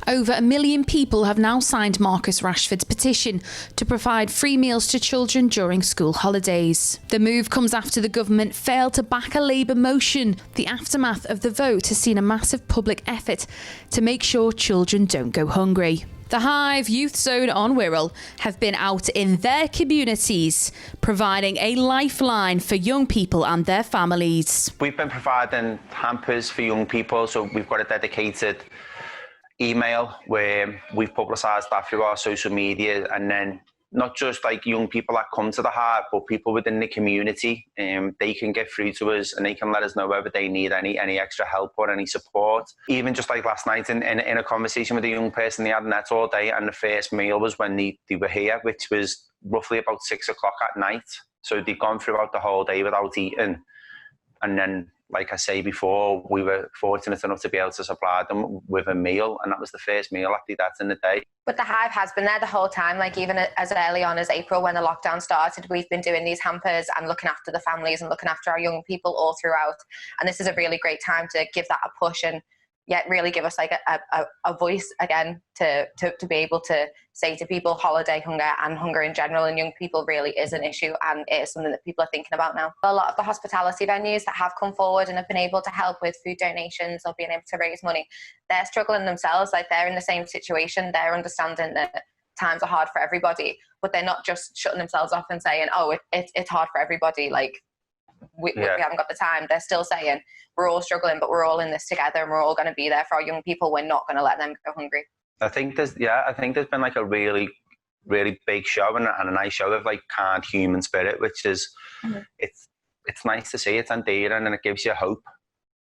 Over 1 million people have now signed Marcus Rashford's petition to provide free meals to children during school holidays. The move comes after the government failed to back a Labour motion. The aftermath of the vote has seen a massive public effort to make sure children don't go hungry. The Hive Youth Zone on Wirral have been out in their communities, providing a lifeline for young people and their families. We've been providing hampers for young people, so we've got a dedicated email where we've publicised that through our social media, and then not just like young people that come to the Hive, but people within the community. They can get through to us and they can let us know whether they need any extra help or any support. Even just like last night in a conversation with a young person, they had net all day, and the first meal was when they were here, which was roughly about 6 o'clock at night. So they'd gone throughout the whole day without eating. And then, like I say before, we were fortunate enough to be able to supply them with a meal, and that was the first meal that they'd had in the day. But the Hive has been there the whole time, like even as early on as April when the lockdown started, we've been doing these hampers and looking after the families and looking after our young people all throughout. And this is a really great time to give that a push and yet really give us like a voice again to be able to say to people holiday hunger and hunger in general and young people really is an issue, and it is something that people are thinking about now. A lot of the hospitality venues that have come forward and have been able to help with food donations or being able to raise money, they're struggling themselves. Like, they're in the same situation. They're understanding that times are hard for everybody, but they're not just shutting themselves off and saying, oh, it's hard for everybody, like we haven't got the time. They're still saying we're all struggling, but we're all in this together and we're all going to be there for our young people. We're not going to let them go hungry. I think there's been like a really, really big show and a nice show of like kind human spirit, which is, it's nice to see. It's endearing and it gives you hope.